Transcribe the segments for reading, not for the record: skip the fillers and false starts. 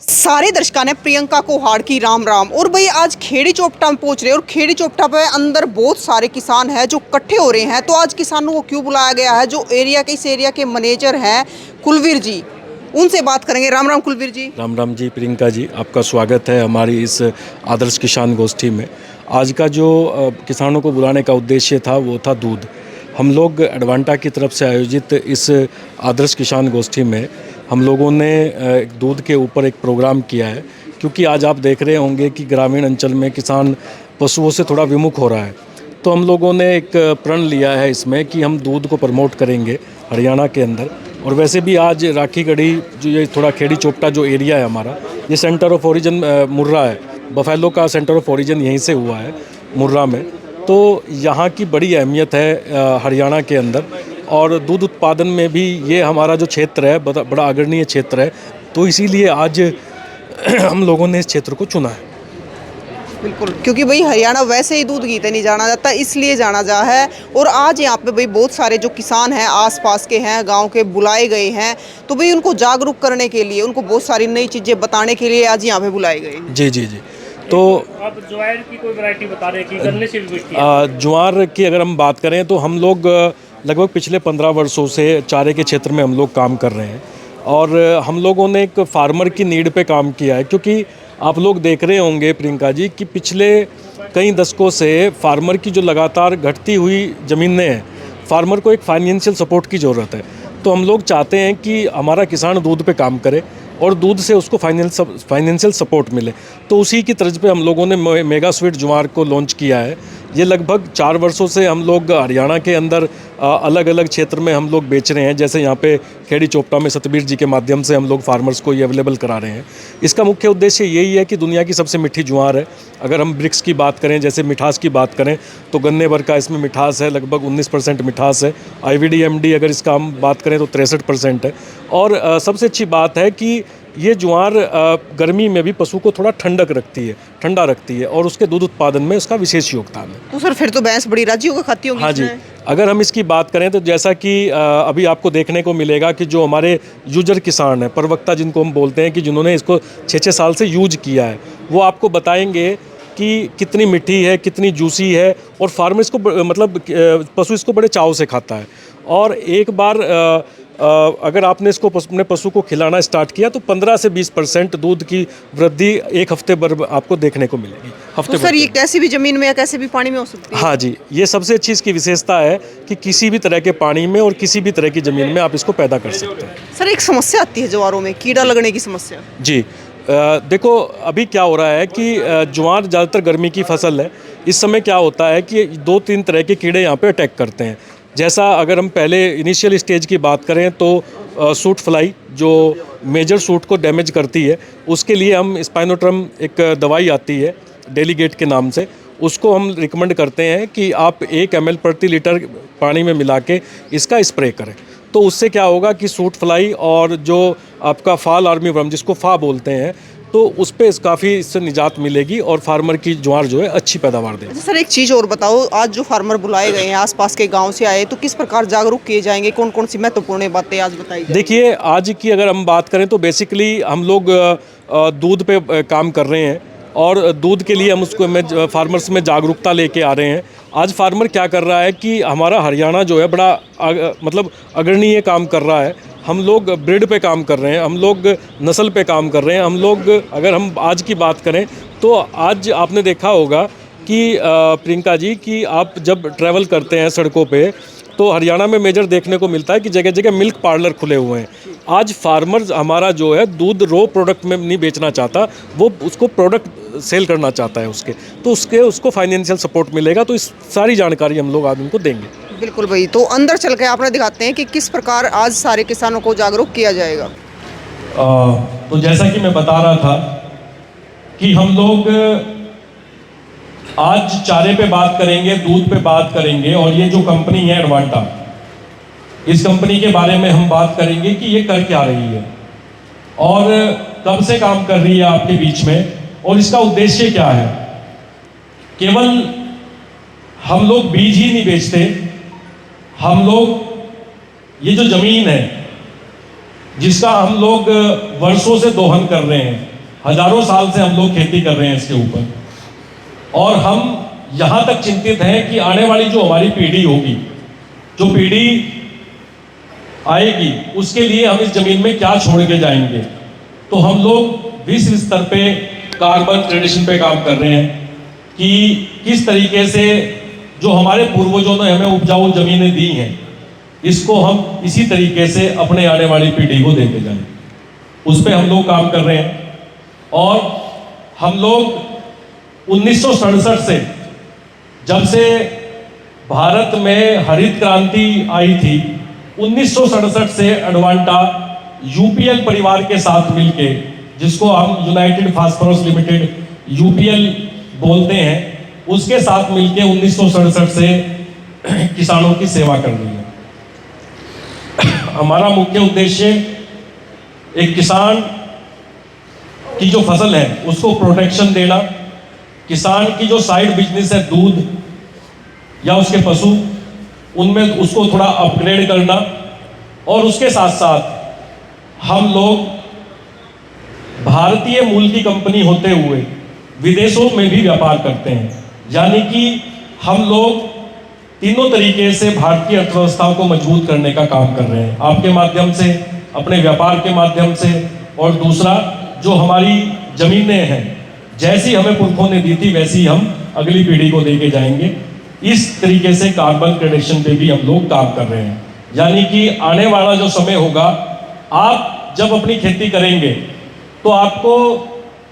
सारे दर्शकों ने प्रियंका को हार की राम राम। और भाई आज खेड़ी चौपटा में पहुंच रहे हैं और खेड़ी चौपटा पे अंदर बहुत सारे किसान हैं जो इकट्ठे हो रहे हैं। तो आज किसानों को क्यों बुलाया गया है, जो इस एरिया के मैनेजर हैं कुलवीर जी, उनसे बात करेंगे। राम राम कुलवीर जी। राम राम जी। प्रियंका जी, आपका स्वागत है हमारी इस आदर्श किसान गोष्ठी में। आज का जो किसानों को बुलाने का उद्देश्य था वो था दूध। हम लोग एडवांटा की तरफ से आयोजित इस आदर्श किसान गोष्ठी में हम लोगों ने दूध के ऊपर एक प्रोग्राम किया है, क्योंकि आज आप देख रहे होंगे कि ग्रामीण अंचल में किसान पशुओं से थोड़ा विमुख हो रहा है। तो हम लोगों ने एक प्रण लिया है इसमें कि हम दूध को प्रमोट करेंगे हरियाणा के अंदर। और वैसे भी आज राखीगढ़ी जो ये थोड़ा खेड़ी चौपटा जो एरिया है हमारा, ये सेंटर ऑफ ओरिजिन मुर्रा है। बफेलो का सेंटर ऑफ ओरिजिन यहीं से हुआ है, मुर्रा में। तो यहाँ की बड़ी अहमियत है हरियाणा के अंदर, और दूध उत्पादन में भी ये हमारा जो क्षेत्र है बड़ा अग्रणीय क्षेत्र है। तो इसीलिए आज हम लोगों ने इस क्षेत्र को चुना है। बिल्कुल, क्योंकि भाई हरियाणा वैसे ही दूध गीते नहीं जाना जाता, इसलिए जाना जा है। और आज यहाँ पे भाई बहुत सारे जो किसान हैं आसपास के हैं, गांव के, बुलाए गए हैं। तो भाई उनको जागरूक करने के लिए, उनको बहुत सारी नई चीज़ें बताने के लिए आज यहाँ पे बुलाए गए। जी जी जी। तो आप ज्वार की कोई वैरायटी बता रहे हैं कि गन्ने से भी कुछ किया? ज्वार की अगर हम बात करें तो हम लोग लगभग पिछले 15 वर्षों से चारे के क्षेत्र में हम लोग काम कर रहे हैं। और हम लोगों ने एक फार्मर की नीड पे काम किया है, क्योंकि आप लोग देख रहे होंगे प्रियंका जी कि पिछले कई दशकों से फार्मर की जो लगातार घटती हुई ज़मीनें हैं, फार्मर को एक फाइनेंशियल सपोर्ट की ज़रूरत है। तो हम लोग चाहते हैं कि हमारा किसान दूध पे काम करे और दूध से उसको फाइनेंशियल सपोर्ट मिले। तो उसी की तर्ज पे हम लोगों ने मेगा स्वीट ज्वार को लॉन्च किया है। ये लगभग 4 वर्षों से हम लोग हरियाणा के अंदर अलग अलग क्षेत्र में हम लोग बेच रहे हैं। जैसे यहाँ पे खेड़ी चौपटा में सतबीर जी के माध्यम से हम लोग फार्मर्स को ये अवेलेबल करा रहे हैं। इसका मुख्य उद्देश्य यही है कि दुनिया की सबसे मीठी ज्वार है। अगर हम ब्रिक्स की बात करें, जैसे मिठास की बात करें, तो गन्ने भर का इसमें मिठास है, लगभग 19% मिठास है। IVD-MD अगर इसका हम बात करें तो 63% है। और सबसे अच्छी बात है कि ये ज्वार गर्मी में भी पशु को थोड़ा ठंडा रखती है, और उसके दूध उत्पादन में इसका विशेष योगदान है। तो सर फिर तो भैंस बड़ी राजी होकर खाती होगी। हाँ जी। अगर हम इसकी बात करें तो जैसा कि अभी आपको देखने को मिलेगा कि जो हमारे यूजर किसान हैं, प्रवक्ता जिनको हम बोलते हैं, कि जिन्होंने इसको 6-6 साल से यूज किया है, वो आपको बताएंगे कि कितनी मीठी है, कितनी जूसी है। और फार्मर इसको मतलब पशु इसको बड़े चाव से खाता है। और एक बार अगर आपने इसको अपने पशु को खिलाना स्टार्ट किया तो 15 से 20% दूध की वृद्धि एक हफ्ते भर आपको देखने को मिलेगी। तो सर ये कैसी भी ज़मीन में या कैसे भी पानी में हो सकती है? हाँ जी, ये सबसे अच्छी इसकी विशेषता है कि किसी भी तरह के पानी में और किसी भी तरह की ज़मीन में आप इसको पैदा कर सकते हैं। सर एक समस्या आती है ज्वारों में, कीड़ा लगने की समस्या। जी, देखो अभी क्या हो रहा है कि ज्वार ज़्यादातर गर्मी की फसल है। इस समय क्या होता है कि 2-3 तरह के कीड़े यहाँ पे अटैक करते हैं। जैसा अगर हम पहले इनिशियल स्टेज की बात करें तो सूट फ्लाई जो मेजर सूट को डैमेज करती है, उसके लिए हम स्पाइनोट्रम एक दवाई आती है डेलीगेट के नाम से, उसको हम रिकमेंड करते हैं कि आप 1 ml प्रति लीटर पानी में मिला के इसका स्प्रे करें। तो उससे क्या होगा कि सूट फ्लाई और जो आपका फाल आर्मी वर्म जिसको फा बोलते हैं, तो उस पर काफ़ी इससे निजात मिलेगी और फार्मर की ज्वार जो है अच्छी पैदावार देगी। सर एक चीज़ और बताओ, आज जो फार्मर बुलाए गए हैं आसपास के गांव से आए, तो किस प्रकार जागरूक किए जाएंगे, कौन कौन सी महत्वपूर्ण बातें आज बताई? देखिए, आज की अगर हम बात करें तो बेसिकली हम लोग दूध पे काम कर रहे हैं, और दूध के लिए हम उसको फार्मर्स में जागरूकता लेके आ रहे हैं। आज फार्मर क्या कर रहा है कि हमारा हरियाणा जो है बड़ा मतलब अग्रणीय काम कर रहा है। हम लोग ब्रीड पे काम कर रहे हैं, हम लोग नस्ल पे काम कर रहे हैं। हम लोग अगर हम आज की बात करें तो आज आपने देखा होगा कि प्रियंका जी कि आप जब ट्रैवल करते हैं सड़कों पे, तो हरियाणा में मेजर देखने को मिलता है कि जगह जगह मिल्क पार्लर खुले हुए हैं। आज फार्मर्स हमारा जो है दूध रो प्रोडक्ट में नहीं बेचना चाहता, वो उसको प्रोडक्ट सेल करना चाहता है तो उसको फाइनेंशियल सपोर्ट मिलेगा। तो इस सारी जानकारी हम लोग आज उनको देंगे। बिल्कुल भाई, तो अंदर चल के आपने दिखाते हैं कि किस प्रकार आज सारे किसानों को जागरूक किया जाएगा। तो जैसा कि मैं बता रहा था कि हम लोग आज चारे पे बात करेंगे, दूध पे बात करेंगे, और ये जो कंपनी है एडवांटा, इस कंपनी के बारे में हम बात करेंगे कि ये कर क्या रही है और कब से काम कर रही है आपके बीच में, और इसका उद्देश्य क्या है। केवल हम लोग बीज ही नहीं बेचते, हम लोग ये जो जमीन है जिसका हम लोग वर्षों से दोहन कर रहे हैं, हजारों साल से हम लोग खेती कर रहे हैं इसके ऊपर। और हम यहाँ तक चिंतित हैं कि आने वाली जो हमारी पीढ़ी होगी, जो पीढ़ी आएगी, उसके लिए हम इस जमीन में क्या छोड़ के जाएंगे। तो हम लोग विश्व स्तर पे कार्बन क्रेडिशन पे काम कर रहे हैं कि किस तरीके से जो हमारे पूर्वजों ने हमें उपजाऊ जमीनें दी हैं, इसको हम इसी तरीके से अपने आने वाली पीढ़ी को देते जाएं। उस पर हम लोग काम कर रहे हैं। और हम लोग 1967 से, जब से भारत में हरित क्रांति आई थी, 1967 से एडवांटा यूपीएल परिवार के साथ मिलके, जिसको हम यूनाइटेड फास्फोरस लिमिटेड यूपीएल बोलते हैं, उसके साथ मिलके 1967 से किसानों की सेवा कर रही है। हमारा मुख्य उद्देश्य एक किसान की जो फसल है उसको प्रोटेक्शन देना, किसान की जो साइड बिजनेस है दूध या उसके पशु, उनमें उसको थोड़ा अपग्रेड करना, और उसके साथ साथ हम लोग भारतीय मूल की कंपनी होते हुए विदेशों में भी व्यापार करते हैं। यानी कि हम लोग तीनों तरीके से भारतीय अर्थव्यवस्था को मजबूत करने का काम कर रहे हैं, आपके माध्यम से, अपने व्यापार के माध्यम से, और दूसरा जो हमारी जमीनें हैं जैसी हमें पुरखों ने दी थी वैसी हम अगली पीढ़ी को देके जाएंगे। इस तरीके से कार्बन क्रेडिशन पे भी हम लोग काम कर रहे हैं। यानी कि आने वाला जो समय होगा, आप जब अपनी खेती करेंगे तो आपको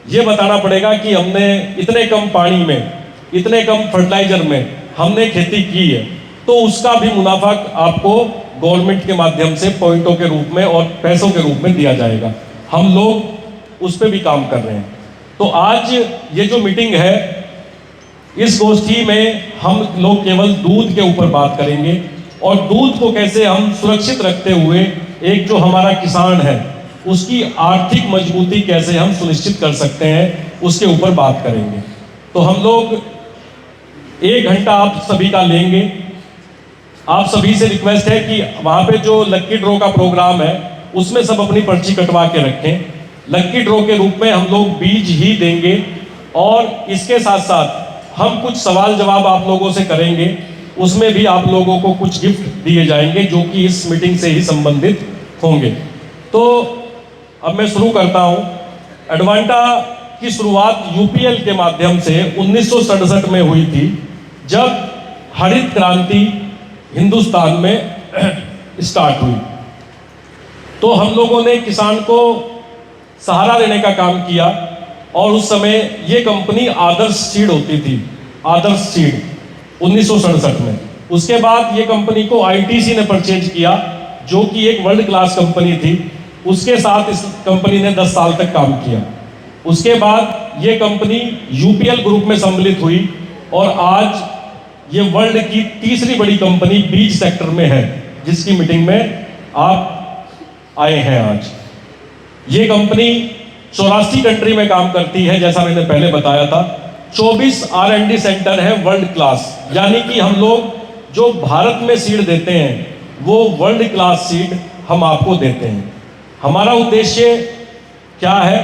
ये बताना पड़ेगा कि हमने इतने कम पानी में, इतने कम फर्टिलाइजर में हमने खेती की है, तो उसका भी मुनाफा आपको गवर्नमेंट के माध्यम से पॉइंटों के रूप में और पैसों के रूप में दिया जाएगा। हम लोग उस पर भी काम कर रहे हैं। तो आज ये जो मीटिंग है, इस गोष्ठी में हम लोग केवल दूध के ऊपर बात करेंगे, और दूध को कैसे हम सुरक्षित रखते हुए एक जो हमारा किसान है उसकी आर्थिक मजबूती कैसे हम सुनिश्चित कर सकते हैं, उसके ऊपर बात करेंगे। तो हम लोग 1 घंटा आप सभी का लेंगे। आप सभी से रिक्वेस्ट है कि वहाँ पे जो लक्की ड्रॉ का प्रोग्राम है उसमें सब अपनी पर्ची कटवा के रखें। लक्की ड्रॉ के रूप में हम लोग बीज ही देंगे, और इसके साथ साथ हम कुछ सवाल जवाब आप लोगों से करेंगे, उसमें भी आप लोगों को कुछ गिफ्ट दिए जाएंगे जो कि इस मीटिंग से ही संबंधित होंगे। तो अब मैं शुरू करता हूं। एडवांटा की शुरुआत यूपीएल के माध्यम से 1967 में हुई थी, जब हरित क्रांति हिंदुस्तान में स्टार्ट हुई। तो हम लोगों ने किसान को सहारा देने का काम किया, और उस समय ये कंपनी आदर्श सीड होती थी, आदर्श सीड 1967 में। उसके बाद ये कंपनी को आईटीसी ने परचेज किया, जो कि एक वर्ल्ड क्लास कंपनी थी। उसके साथ इस कंपनी ने 10 साल तक काम किया। उसके बाद ये कंपनी यूपीएल ग्रुप में सम्मिलित हुई, और आज ये वर्ल्ड की तीसरी बड़ी कंपनी बीज सेक्टर में है, जिसकी मीटिंग में आप आए हैं आज। ये कंपनी 84 कंट्री में काम करती है, जैसा मैंने पहले बताया था। 24 R&D सेंटर है वर्ल्ड क्लास, यानी कि हम लोग जो भारत में सीड देते हैं वो वर्ल्ड क्लास सीड हम आपको देते हैं। हमारा उद्देश्य क्या है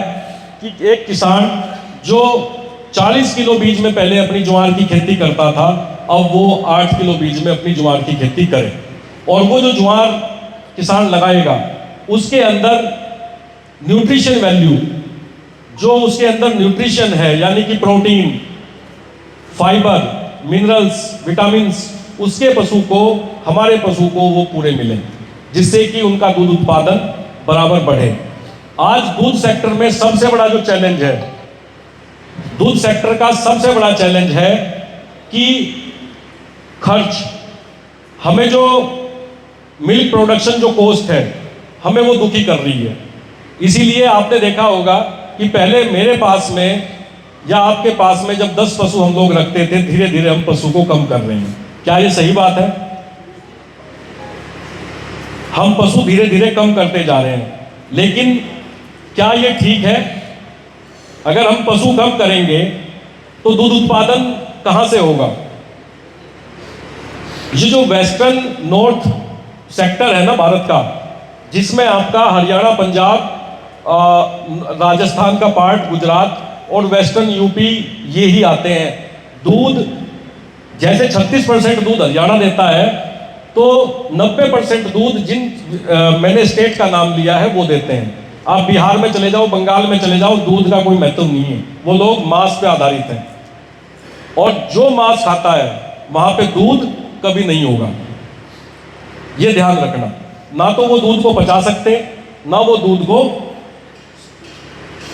कि एक किसान जो 40 किलो बीज में पहले अपनी ज्वार की खेती करता था, अब वो 8 किलो बीज में अपनी ज्वार की खेती करे, और वो जो ज्वार किसान लगाएगा उसके अंदर न्यूट्रिशन वैल्यू, जो उसके अंदर न्यूट्रिशन है, यानी कि प्रोटीन, फाइबर, मिनरल्स, विटामिन्स, उसके पशु को, हमारे पशु को वो पूरे मिले, जिससे कि उनका दूध उत्पादन बराबर बढ़े। आज दूध सेक्टर में सबसे बड़ा जो चैलेंज है, दूध सेक्टर का सबसे बड़ा चैलेंज है कि खर्च, हमें जो मिल्क प्रोडक्शन जो कॉस्ट है, हमें वो दुखी कर रही है। इसीलिए आपने देखा होगा कि पहले मेरे पास में या आपके पास में जब 10 पशु हम लोग रखते थे, धीरे धीरे हम पशु को कम कर रहे हैं। क्या ये सही बात है? हम पशु धीरे धीरे कम करते जा रहे हैं, लेकिन क्या ये ठीक है? अगर हम पशु कम करेंगे तो दूध उत्पादन कहां से होगा? ये जो वेस्टर्न नॉर्थ सेक्टर है ना भारत का, जिसमें आपका हरियाणा, पंजाब, राजस्थान का पार्ट, गुजरात और वेस्टर्न यूपी ये ही आते हैं। दूध जैसे 36% दूध हरियाणा देता है, तो 90% दूध मैंने स्टेट का नाम लिया है वो देते हैं। आप बिहार में चले जाओ, बंगाल में चले जाओ, दूध का कोई महत्व नहीं है, वो लोग मांस पे आधारित हैं। और जो मांस खाता है वहां पे दूध कभी नहीं होगा, ये ध्यान रखना। ना तो वो दूध को पचा सकते, ना वो दूध को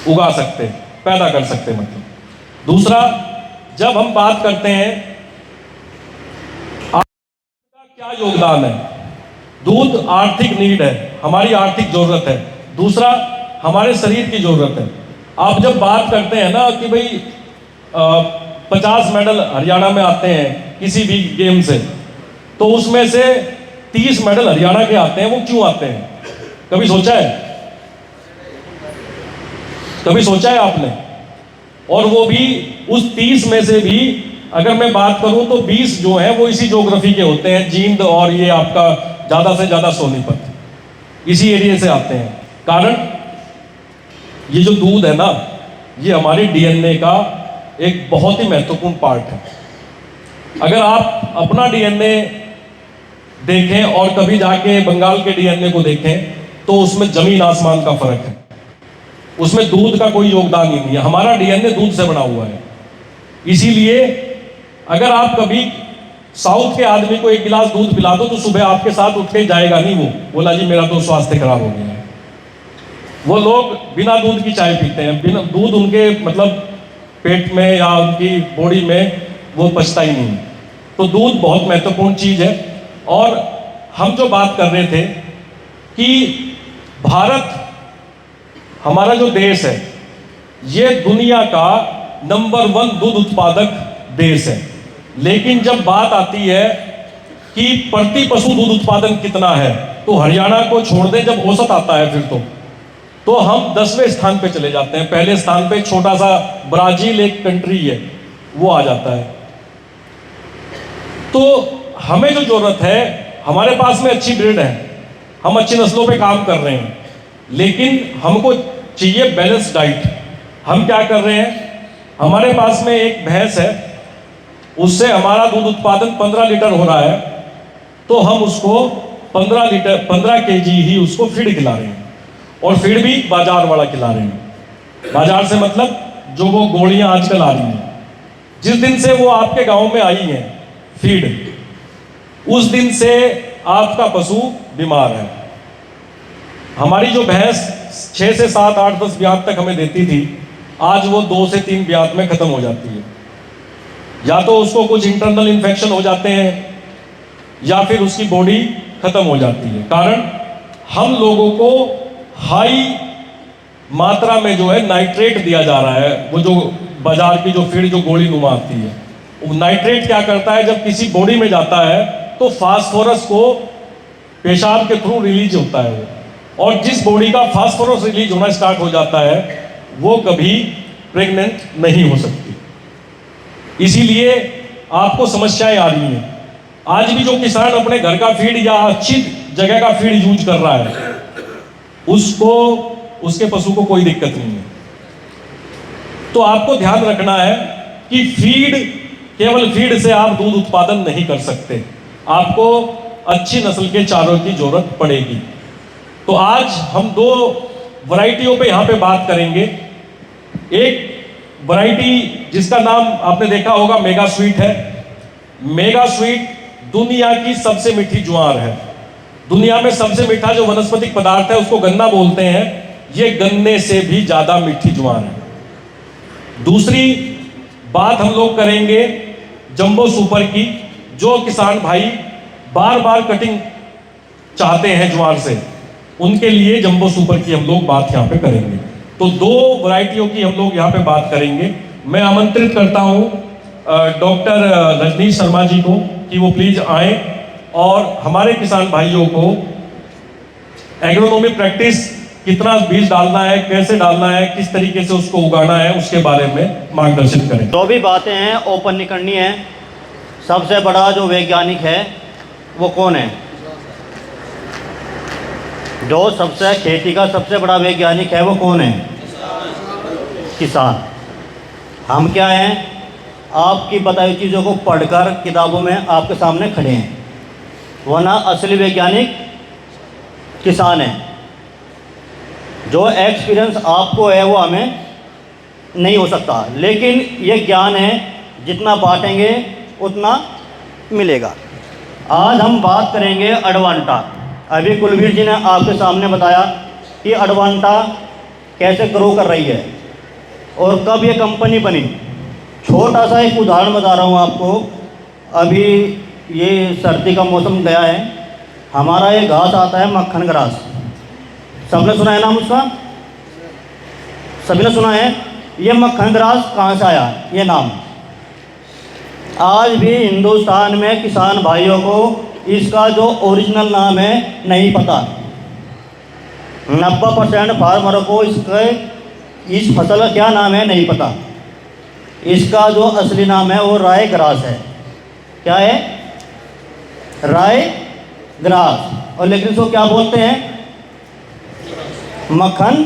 उगा सकते, पैदा कर सकते मतलब। दूसरा, जब हम बात करते हैं का क्या योगदान है, दूध आर्थिक नीड है, हमारी आर्थिक जरूरत है। दूसरा, हमारे शरीर की जरूरत है। आप जब बात करते हैं ना कि भाई 50 मेडल हरियाणा में आते हैं किसी भी गेम से, तो उसमें से 30 मेडल हरियाणा के आते हैं। वो क्यों आते हैं, कभी सोचा है? कभी सोचा है आपने? और वो भी उस 30 में से भी अगर मैं बात करूं तो 20 जो है वो इसी ज्योग्राफी के होते हैं, जींद और ये आपका ज्यादा से ज्यादा सोनीपत, इसी एरिया से आते हैं। कारण ये जो दूध है ना, ये हमारे डीएनए का एक बहुत ही महत्वपूर्ण पार्ट है। अगर आप अपना डीएनए देखें और कभी जाके बंगाल के डीएनए को देखें, तो उसमें जमीन आसमान का फर्क है। उसमें दूध का कोई योगदान ही नहीं है। हमारा डीएनए दूध से बना हुआ है। इसीलिए अगर आप कभी साउथ के आदमी को 1 गिलास दूध पिला दो, तो सुबह आपके साथ उठ के जाएगा नहीं, वो बोला जी मेरा तो स्वास्थ्य खराब हो गया है। वो लोग बिना दूध की चाय पीते हैं, बिना दूध उनके मतलब पेट में या उनकी बॉडी में वो पचता ही नहीं। तो दूध बहुत महत्वपूर्ण चीज है। और हम जो बात कर रहे थे कि भारत, हमारा जो देश है, ये दुनिया का नंबर 1 दूध उत्पादक देश है। लेकिन जब बात आती है कि प्रति पशु दूध उत्पादन कितना है, तो हरियाणा को छोड़ दें, जब औसत आता है फिर तो हम 10वें स्थान पे चले जाते हैं। पहले स्थान पे छोटा सा ब्राजील एक कंट्री है, वो आ जाता है। तो हमें जो जरूरत है, हमारे पास में अच्छी ब्रीड है, हम अच्छी नस्लों पे काम कर रहे हैं, लेकिन हमको चाहिए बैलेंस डाइट। हम क्या कर रहे हैं, हमारे पास में एक भैंस है, उससे हमारा दूध उत्पादन 15 लीटर हो रहा है, तो हम उसको 15 केजी ही उसको फीड खिला रहे हैं। और फीड भी बाजार वाला खिला रहे हैं। बाजार से मतलब जो वो गोलियां आजकल आ रही हैं, जिस दिन से वो आपके गांव में आई हैं फीड, उस दिन से आपका पशु बीमार है। हमारी जो भैंस 6 से 7, 8, 10 ब्यात तक हमें देती थी, आज वो 2 से 3 ब्यात में खत्म हो जाती है। या तो उसको कुछ इंटरनल इन्फेक्शन हो जाते हैं, या फिर उसकी बॉडी खत्म हो जाती है। कारण हम लोगों को हाई मात्रा में जो है नाइट्रेट दिया जा रहा है। वो जो बाजार की जो फीड जो गोली नुमा आती है, वो नाइट्रेट क्या करता है, जब किसी बॉडी में जाता है तो फास्फोरस को पेशाब के थ्रू रिलीज होता है वो। और जिस बॉडी का फास्फोरस रिलीज होना स्टार्ट हो जाता है, वो कभी प्रेग्नेंट नहीं हो सकती। इसीलिए आपको समस्याएं आ रही हैं। आज भी जो किसान अपने घर का फीड या अच्छी जगह का फीड यूज कर रहा है, उसको, उसके पशु को कोई दिक्कत नहीं है। तो आपको ध्यान रखना है कि फीड, केवल फीड से आप दूध उत्पादन नहीं कर सकते, आपको अच्छी नस्ल के चारों की जरूरत पड़ेगी। तो आज हम 2 वैरायटियों पे यहाँ पे बात करेंगे। एक वैरायटी जिसका नाम आपने देखा होगा मेगा स्वीट है। मेगा स्वीट दुनिया की सबसे मीठी ज्वार है। दुनिया में सबसे मीठा जो वनस्पतिक पदार्थ है उसको गन्ना बोलते हैं। ये गन्ने से भी ज्यादा मीठी ज्वार है। दूसरी बात हम लोग करेंगे जंबो सुपर की। जो किसान भाई बार बार कटिंग चाहते हैं ज्वार से, उनके लिए जंबो सुपर की हम लोग बात यहाँ पे करेंगे। तो 2 वैरायटियों की हम लोग यहाँ पे बात करेंगे। मैं आमंत्रित करता हूँ डॉक्टर रजनीश शर्मा जी को कि वो प्लीज आए और हमारे किसान भाइयों को एग्रोनॉमी प्रैक्टिस, कितना बीज डालना है, कैसे डालना है, किस तरीके से उसको उगाना है, उसके बारे में मार्गदर्शन करें। जो भी बातें हैं ओपन नहीं करनी है। सबसे बड़ा जो वैज्ञानिक है वो कौन है? जो सबसे खेती का सबसे बड़ा वैज्ञानिक है वो कौन है? किसान। हम क्या हैं? आपकी बताई हुई चीज़ों को पढ़कर किताबों में आपके सामने खड़े हैं, वरना असली वैज्ञानिक किसान है। जो एक्सपीरियंस आपको है वो हमें नहीं हो सकता, लेकिन ये ज्ञान है, जितना बांटेंगे उतना मिलेगा। आज हम बात करेंगे अडवांटा। अभी कुलवीर जी ने आपके सामने बताया कि अडवांटा कैसे ग्रो कर रही है और कब ये कंपनी बनी। छोटा सा एक उदाहरण बता रहा हूँ आपको। अभी ये सर्दी का मौसम गया है, हमारा ये घास आता है मक्खन ग्रास। सबने सुना है नाम उसका? सभी ने सुना है। ये मक्खन ग्रास कहाँ से आया ये नाम? आज भी हिंदुस्तान में किसान भाइयों को इसका जो ओरिजिनल नाम है नहीं पता। 90% फार्मरों को इस फसल का क्या नाम है नहीं पता। इसका जो असली नाम है वो राय ग्रास है। क्या है? राय ग्रास। और लेकिन इसको क्या बोलते हैं? मक्खन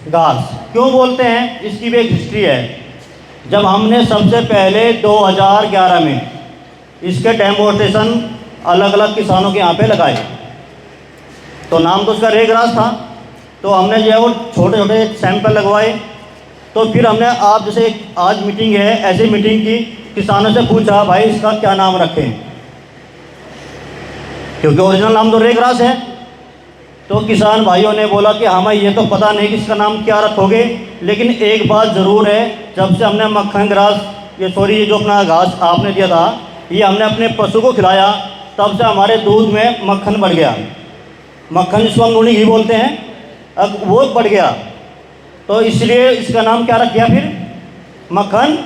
घास। क्यों बोलते हैं? इसकी भी एक हिस्ट्री है। जब हमने सबसे पहले 2011 में इसके डेमोस्ट्रेशन अलग अलग किसानों के यहाँ पे लगाए, तो नाम तो उसका रेग्रास था। तो हमने जो है वो छोटे छोटे सैंपल लगवाए। तो फिर हमने आप जैसे आज मीटिंग है, ऐसी मीटिंग की, किसानों से पूछा भाई इसका क्या नाम रखें, क्योंकि ओरिजिनल नाम तो रेग्रास है। तो किसान भाइयों ने बोला कि हमें ये तो पता नहीं कि इसका नाम क्या रखोगे, लेकिन एक बात ज़रूर है, जब से हमने मक्खन ग्रास ये जो अपना घास आपने दिया था ये हमने अपने पशु को खिलाया, तब से हमारे दूध में मक्खन बढ़ गया। मक्खन जिसको हम नूनी घी बोलते हैं, अब वो बढ़ गया। तो इसलिए इसका नाम क्या रख दिया फिर? मक्खन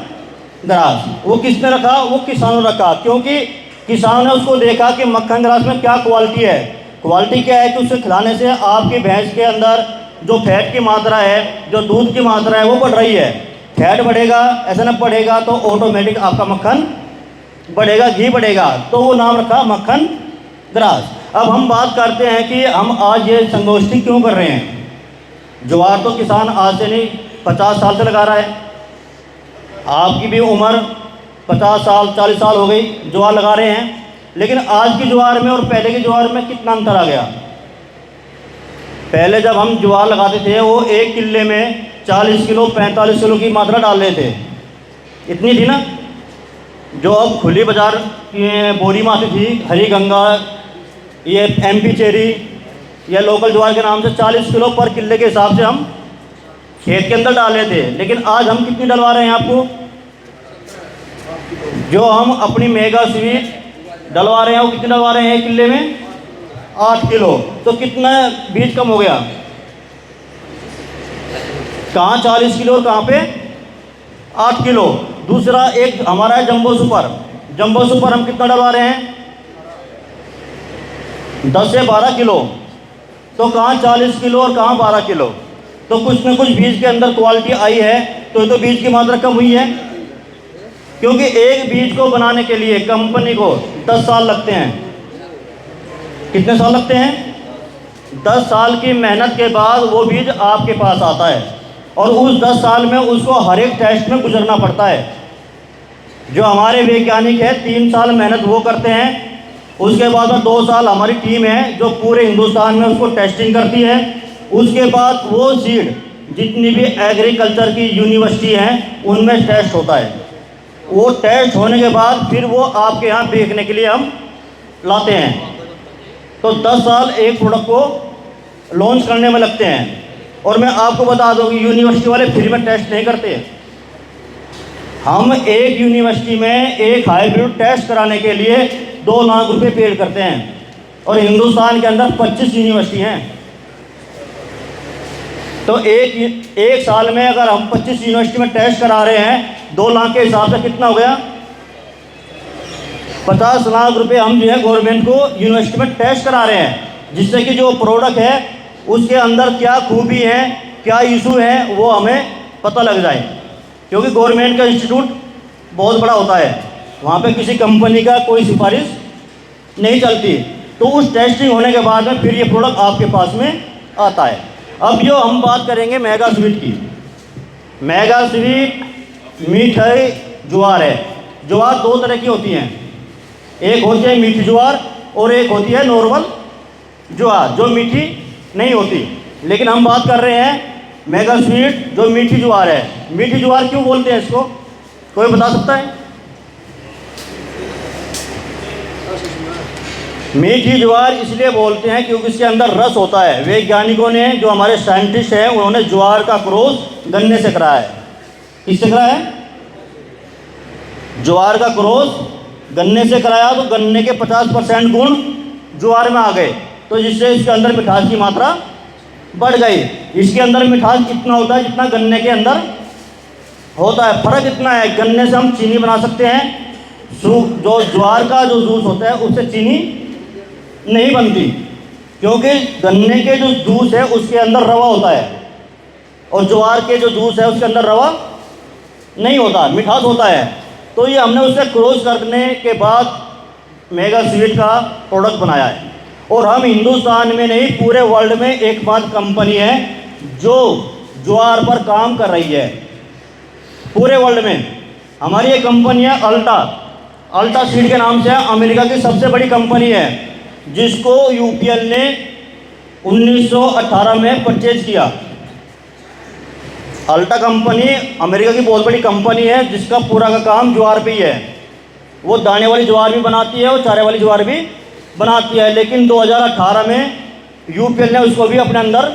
ग्रास। वो किसने रखा? वो किसानों ने रखा, क्योंकि किसानों ने उसको देखा कि मक्खन ग्रास में क्या क्वालिटी है। क्वालिटी क्या है कि उसे खिलाने से आपकी भैंस के अंदर जो फैट की मात्रा है, जो दूध की मात्रा है वो बढ़ रही है। फैट बढ़ेगा, ऐसा ना बढ़ेगा तो ऑटोमेटिक आपका मक्खन बढ़ेगा, घी बढ़ेगा। तो वो नाम रखा मक्खन ग्रास। अब हम बात करते हैं कि हम आज ये संगोष्ठी क्यों कर रहे हैं। ज्वार तो किसान आज से नहीं 50 साल से लगा रहा है। आपकी भी उम्र 50 साल 40 साल हो गई ज्वार लगा रहे हैं, लेकिन आज की ज्वार में और पहले की ज्वार में कितना अंतर आ गया। पहले जब हम ज्वार लगाते थे वो 1 किले में 40 किलो 45 किलो की मात्रा डाल रहे थे, इतनी थी ना। जो अब खुली बाजार बोरी में आती थी, हरी गंगा, ये MP चेरी या लोकल ज्वार के नाम से 40 किलो पर किले के हिसाब से हम खेत के अंदर डाल रहे थे। लेकिन आज हम कितनी डलवा रहे हैं आपको? जो हम अपनी मेगा स्वीट डलवा रहे हैं वो कितने डलवा रहे हैं? 1 किले में 8 किलो। तो कितना बीज कम हो गया? कहाँ 40 किलो और कहाँ पे 8 किलो। दूसरा एक हमारा है जंबो सुपर। जंबो सुपर हम कितना डलवा रहे हैं? 10 से 12 किलो। तो कहाँ 40 किलो और कहाँ 12 किलो। तो कुछ न कुछ बीज के अंदर क्वालिटी आई है, तो बीज की मात्रा कम हुई है। क्योंकि एक बीज को बनाने के लिए कंपनी को 10 साल लगते हैं। कितने साल लगते हैं? 10 साल की मेहनत के बाद वो बीज आपके पास आता है, और उस 10 साल में उसको हर एक टेस्ट में गुजरना पड़ता है। जो हमारे वैज्ञानिक है 3 साल मेहनत वो करते हैं, उसके बाद में 2 साल हमारी टीम है जो पूरे हिंदुस्तान में उसको टेस्टिंग करती है। उसके बाद वो सीड जितनी भी एग्रीकल्चर की यूनिवर्सिटी हैं उनमें टेस्ट होता है। वो टेस्ट होने के बाद फिर वो आपके यहाँ बेचने के लिए हम लाते हैं। तो 10 साल एक प्रोडक्ट को लॉन्च करने में लगते हैं। और मैं आपको बता दूं कि यूनिवर्सिटी वाले फ्री में टेस्ट नहीं करते। हम एक यूनिवर्सिटी में एक हाइब्रिड टेस्ट कराने के लिए 2 लाख रुपए पेड करते हैं, और हिंदुस्तान के अंदर 25 यूनिवर्सिटी हैं। तो एक साल में अगर हम 25 यूनिवर्सिटी में टेस्ट करा रहे हैं, 2 लाख के हिसाब से कितना हो गया? 50 लाख रुपए हम जो है गवर्नमेंट को यूनिवर्सिटी में टेस्ट करा रहे हैं, जिससे कि जो प्रोडक्ट है उसके अंदर क्या खूबी है, क्या इशू है, वो हमें पता लग जाए। क्योंकि गवर्नमेंट का इंस्टीट्यूट बहुत बड़ा होता है, वहाँ पे किसी कंपनी का कोई सिफारिश नहीं चलती। तो उस टेस्टिंग होने के बाद में फिर ये प्रोडक्ट आपके पास में आता है। अब जो हम बात करेंगे मेगा स्वीट की। मेगा स्वीट मीठी ज्वार है। ज्वार दो तरह की होती हैं, एक होती है मीठी ज्वार और एक होती है नॉर्मल ज्वार जो मीठी नहीं होती। लेकिन हम बात कर रहे हैं मेगा स्वीट जो मीठी ज्वार है। मीठी ज्वार क्यों बोलते हैं इसको, कोई बता सकता है? मीठी ज्वार इसलिए बोलते हैं क्योंकि इसके अंदर रस होता है। वैज्ञानिकों ने, जो हमारे साइंटिस्ट हैं, उन्होंने ज्वार का क्रॉस गन्ने से कराया है। किससे कराया है? ज्वार का क्रॉस गन्ने से कराया, तो गन्ने के 50% गुण ज्वार में आ गए, तो जिससे इसके अंदर मिठास की मात्रा बढ़ गई। इसके अंदर मिठास इतना होता है जितना गन्ने के अंदर होता है। फ़र्क इतना है, गन्ने से हम चीनी बना सकते हैं, जो ज्वार का जो जूस होता है उससे चीनी नहीं बनती, क्योंकि गन्ने के जो जूस है उसके अंदर रवा होता है और ज्वार के जो जूस है उसके अंदर रवा नहीं होता, मिठास होता है। तो ये हमने उससे क्रॉस करने के बाद मेगा स्वीट का प्रोडक्ट बनाया है। और हम हिंदुस्तान में नहीं, पूरे वर्ल्ड में एकमात्र कंपनी है जो ज्वार पर काम कर रही है। पूरे वर्ल्ड में हमारी ये कंपनी है अल्टा सीड के नाम से है। अमेरिका की सबसे बड़ी कंपनी है, जिसको यूपीएल ने 1918 में परचेज किया। अल्टा कंपनी अमेरिका की बहुत बड़ी कंपनी है, जिसका पूरा का काम ज्वार पे ही है। वो दाने वाली ज्वार भी बनाती है और चारे वाली ज्वार भी बनाती है। लेकिन 2018 में यूपीएल ने उसको भी अपने अंदर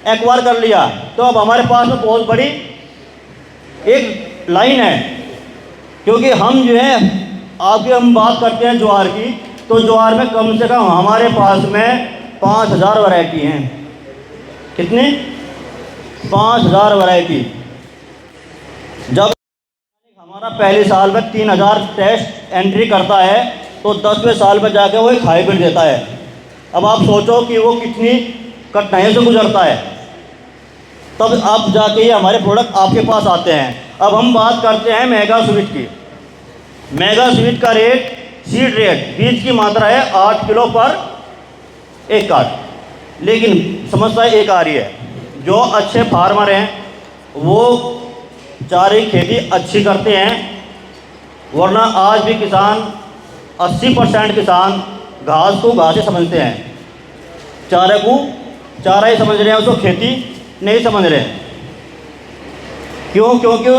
एक्वायर कर लिया। तो अब हमारे पास में बहुत बड़ी एक लाइन है, क्योंकि हम जो है आगे हम बात करते हैं ज्वार की, तो ज्वार में कम से कम हमारे पास में 5000 वैरायटी हैं। कितनी? 5000 वैरायटी। जब हमारा पहले साल में 3000 टेस्ट एंट्री करता है, तो 10वें साल में जाकर वो एक हाइब्रिड देता है। अब आप सोचो कि वो कितनी कठिनाइयों से गुजरता है, तब आप जाके ये हमारे प्रोडक्ट आपके पास आते हैं। अब हम बात करते हैं मेगा स्वीट की। मेगा स्वीट का रेट, सीड रेट, बीज की मात्रा है 8 किलो पर एक कार्ड। लेकिन समस्या एक आ रही है, जो अच्छे फार्मर हैं वो चारे की खेती अच्छी करते हैं, वरना आज भी किसान 80% किसान घास को घास ही समझते हैं, चारे को चारा ही समझ रहे हैं, उसको खेती नहीं समझ रहे हैं। क्यों? क्योंकि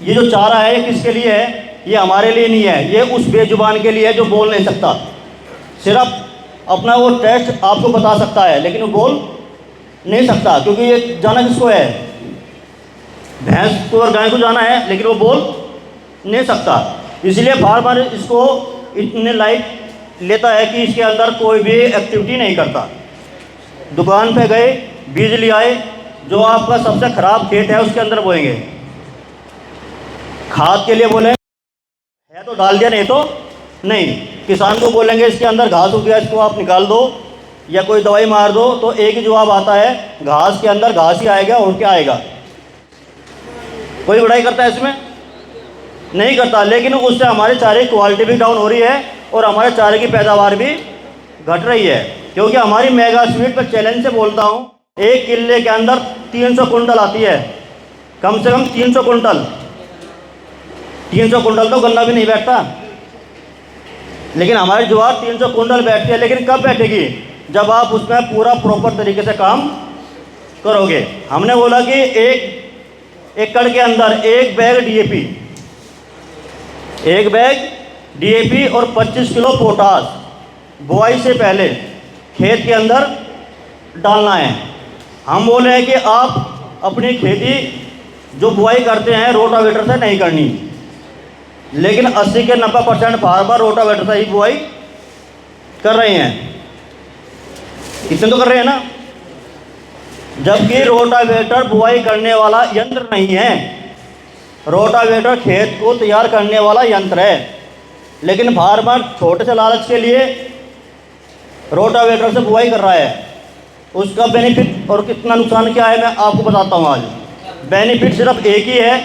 ये जो चारा है ये किसके लिए है? ये हमारे लिए नहीं है, ये उस बेजुबान के लिए है जो बोल नहीं सकता। सिर्फ अपना वो टेस्ट आपको बता सकता है, लेकिन वो बोल नहीं सकता, क्योंकि ये जाना किसको है? भैंस को और गाय को जाना है, लेकिन वो बोल नहीं सकता। इसलिए फार्मर इसको इतने लाइट लेता है कि इसके अंदर कोई भी एक्टिविटी नहीं करता। दुकान पे गए, बीज ले आए, जो आपका सबसे ख़राब खेत है उसके अंदर बोएंगे। खाद के लिए बोले है तो डाल दिया, नहीं तो नहीं। किसान को बोलेंगे इसके अंदर घास हो गया, इसको आप निकाल दो या कोई दवाई मार दो, तो एक ही जवाब आता है, घास के अंदर घास ही आएगा और क्या आएगा। कोई बुराई करता है इसमें? नहीं करता। लेकिन उससे हमारे चारे की क्वालिटी भी डाउन हो रही है और हमारे चारे की पैदावार भी घट रही है। क्योंकि हमारी मेगा स्वीट पर चैलेंज से बोलता हूँ, 1 किले के अंदर 300 कुंटल आती है, कम से कम 300 कुंटल। 300 कुंटल तो गन्ना भी नहीं बैठता, लेकिन हमारी ज्वार 300 कुंटल बैठती है। लेकिन कब बैठेगी? जब आप उसमें पूरा प्रॉपर तरीके से काम करोगे। हमने बोला कि 1 एकड़ के अंदर 1 बैग डीएपी, 1 बैग डीएपी और 25 किलो पोटास बुआई से पहले खेत के अंदर डालना है। हम बोले हैं कि आप अपनी खेती जो बुआई करते हैं रोटावेटर से नहीं करनी, लेकिन 80 के 90% फार्मर रोटावेटर से ही बुआई कर रहे हैं। इतने तो कर रहे हैं ना, जबकि रोटावेटर बुआई करने वाला यंत्र नहीं है। रोटावेटर खेत को तैयार करने वाला यंत्र है, लेकिन फार्मर छोटे से लालच के लिए रोटावेटर से बुआई कर रहा है। उसका बेनिफिट और कितना नुकसान क्या है मैं आपको बताता हूँ आज। बेनिफिट सिर्फ एक ही है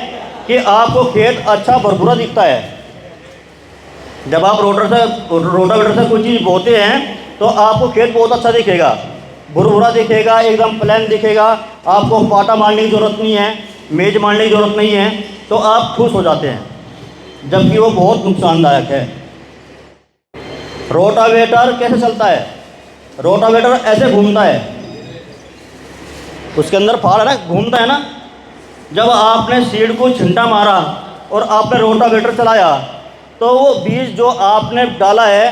कि आपको खेत अच्छा भरपूरा दिखता है। जब आप रोटावेटर से कोई चीज़ बोते हैं तो आपको खेत बहुत अच्छा दिखेगा, भुरभुरा दिखेगा, एकदम प्लेन दिखेगा, आपको पाटा मारने की ज़रूरत नहीं है, मेज मारने की ज़रूरत नहीं है, तो आप खुश हो जाते हैं, जबकि वो बहुत नुकसानदायक है। रोटावेटर कैसे चलता है? रोटावेटर ऐसे घूमता है, उसके अंदर फाड़ है ना, घूमता है ना। जब आपने सीड को छिंटा मारा और आपने रोटावेटर चलाया तो वो बीज जो आपने डाला है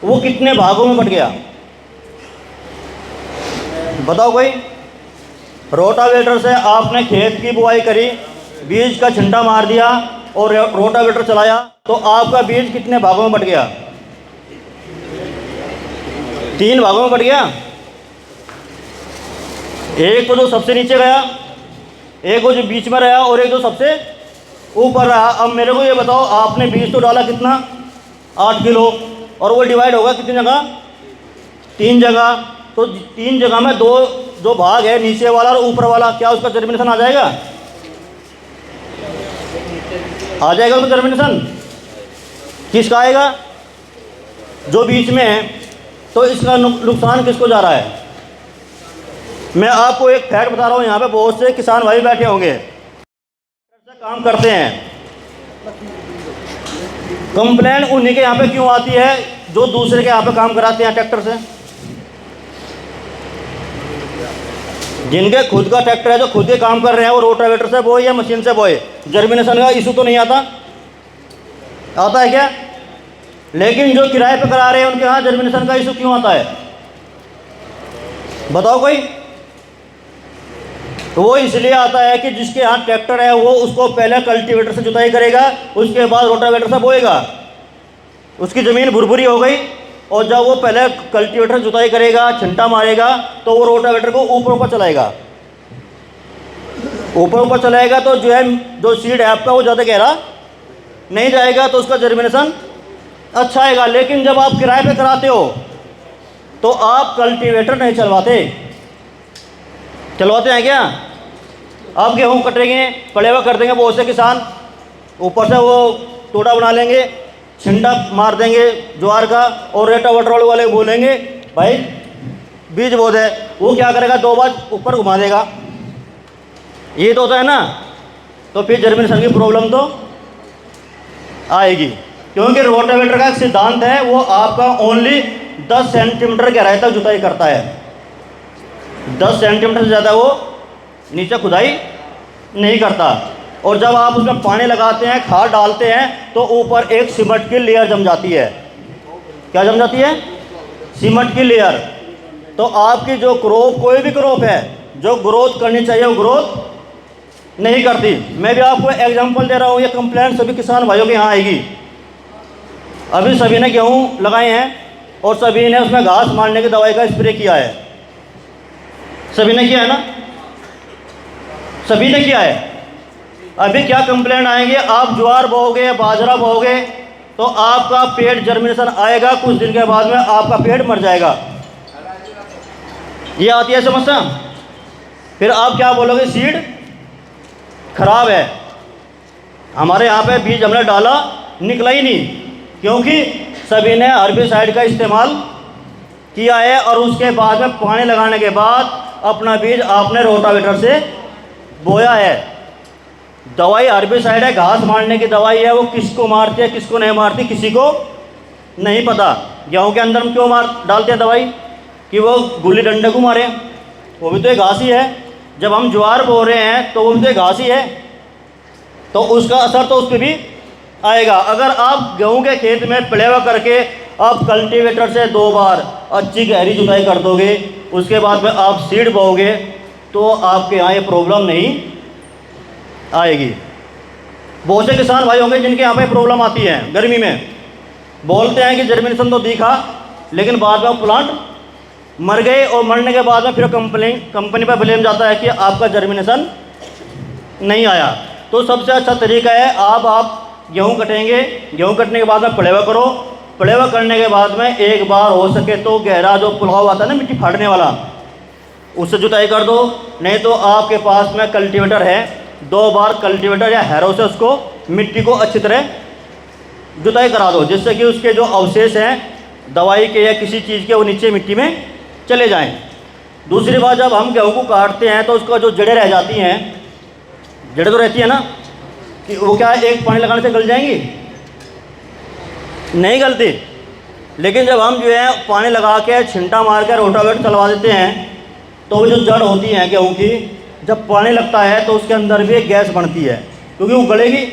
वो कितने भागों में बट गया, बताओ कोई? रोटावेटर से आपने खेत की बुआई करी, बीज का छिंटा मार दिया और रोटावेटर चलाया तो आपका बीज कितने भागों में बट गया? 3 भागों में बट गया। एक तो जो सबसे नीचे गया, एक वो जो बीच में रहा और एक जो सबसे ऊपर रहा। अब मेरे को ये बताओ, आपने बीज तो डाला कितना? 8 किलो, और वो डिवाइड होगा कितनी जगह? 3 जगह। तो 3 जगह में 2 जो भाग है, नीचे वाला और ऊपर वाला, क्या उसका जर्मिनेशन आ जाएगा? आ जाएगा उसका जर्मिनेशन। किसका आएगा? जो बीच में है। तो इसका नुकसान किसको जा रहा है? मैं आपको एक फैक्ट बता रहा हूँ, यहाँ पे बहुत से किसान भाई बैठे होंगे, काम करते हैं। कंप्लेन उन्हीं के यहाँ पे क्यों आती है जो दूसरे के यहाँ पे काम कराते हैं ट्रैक्टर से? जिनके खुद का ट्रैक्टर है, जो खुद के काम कर रहे हैं, वो रोटावेटर से बोए या मशीन से बोए, जर्मिनेशन का इशू तो नहीं आता? आता है क्या? लेकिन जो किराए पे करा रहे हैं उनके यहाँ जर्मिनेशन का इशू क्यों आता है, बताओ कोई? तो वो इसलिए आता है कि जिसके यहाँ ट्रैक्टर है वो उसको पहले कल्टीवेटर से जुताई करेगा, उसके बाद रोटावेटर से बोएगा। उसकी ज़मीन भुरभुरी हो गई और जब वो पहले कल्टीवेटर से जुताई करेगा, छिंटा मारेगा, तो वो रोटावेटर को ऊपर ऊपर चलाएगा। ऊपर ऊपर चलाएगा तो जो है, जो सीड है आपका वो ज़्यादा गहरा नहीं जाएगा, तो उसका जर्मिनेशन अच्छा आएगा। लेकिन जब आप किराए पे कराते हो तो आप कल्टीवेटर नहीं चलवाते हैं क्या? आप गेहूँ कटेंगे, पलेवा कर देंगे बहुत से किसान, ऊपर से वो टोड़ा बना लेंगे, छिंडा मार देंगे ज्वार का, और रोटावेटर वाले बोलेंगे भाई बीज बहुत है, वो क्या करेगा? 2 बार ऊपर घुमा देगा। ये तो होता है ना। तो फिर जर्मिनेशन की प्रॉब्लम तो आएगी, क्योंकि रोटावेटर का एक सिद्धांत है, वो आपका ओनली 10 सेंटीमीटर गहराई तक जुताई करता है। 10 सेंटीमीटर से ज़्यादा वो नीचे खुदाई नहीं करता। और जब आप उसमें पानी लगाते हैं, खाद डालते हैं, तो ऊपर एक सीमेंट की लेयर जम जाती है। क्या जम जाती है? सीमेंट की लेयर। तो आपकी जो क्रॉप, कोई भी क्रॉप है, जो ग्रोथ करनी चाहिए वो ग्रोथ नहीं करती। मैं भी आपको एग्जांपल दे रहा हूँ, ये कंप्लेंट सभी किसान भाइयों के यहाँ आएगी। अभी सभी ने गेहूँ लगाए हैं और सभी ने उसमें घास मारने की दवाई का स्प्रे किया है। सभी ने किया है ना? सभी ने किया है। अभी क्या कंप्लेंट आएंगे? आप ज्वार बोओगे, बाजरा बोओगे, तो आपका पेड़ जर्मिनेशन आएगा, कुछ दिन के बाद में आपका पेड़ मर जाएगा। ये आती है समस्या। फिर आप क्या बोलोगे? सीड खराब है, हमारे यहाँ पे बीज हमने डाला निकला ही नहीं, क्योंकि सभी ने हर्बिसाइड का इस्तेमाल किया है और उसके बाद में पानी लगाने के बाद अपना बीज आपने रोटावेटर से बोया है। दवाई हर्बिसाइड है, घास मारने की दवाई है, वो किसको मारती है किसको नहीं मारती किसी को नहीं पता। गेहूँ के अंदर हम क्यों डालते हैं दवाई? कि वो गुल्ली डंडे को मारे, वो भी तो एक घास ही है। जब हम ज्वार बो रहे हैं तो वो भी तो एक घास ही है, तो उसका असर तो उस पर भी आएगा। अगर आप गेहूं के खेत में पलेवा करके आप कल्टीवेटर से 2 बार अच्छी गहरी जुताई कर दोगे, उसके बाद में आप सीड बोओगे, तो आपके यहाँ ये प्रॉब्लम नहीं आएगी। बहुत से किसान भाई होंगे जिनके यहाँ पे प्रॉब्लम आती है गर्मी में, बोलते हैं कि जर्मिनेशन तो दिखा, लेकिन बाद में प्लांट मर गए और मरने के बाद में फिर कंपनी पर ब्लेम जाता है कि आपका जर्मिनेशन नहीं आया। तो सबसे अच्छा तरीका है, आप गेहूँ कटेंगे, गेहूँ कटने के बाद में पलेवा करो। पलेवा करने के बाद में एक बार हो सके तो गहरा जो पुलाव आता है ना मिट्टी फाड़ने वाला, उससे जुताई कर दो। नहीं तो आपके पास में कल्टीवेटर है, 2 बार कल्टीवेटर या हैरो से उसको मिट्टी को अच्छी तरह जुताई करा दो, जिससे कि उसके जो अवशेष हैं दवाई के या किसी चीज़ के वो नीचे मिट्टी में चले जाएं। दूसरी बात, जब हम गेहूँ को काटते हैं तो उसका जो जड़ें रह जाती हैं, जड़ें तो रहती है ना, कि वो क्या एक पानी लगाने से गल जाएंगी? नहीं गलती। लेकिन जब हम जो है पानी लगा के छिंटा मार कर रोटावेटर चलवा देते हैं तो वो जो जड़ होती हैं गेहूँ की, जब पानी लगता है तो उसके अंदर भी एक गैस बनती है, क्योंकि वो गलेगी।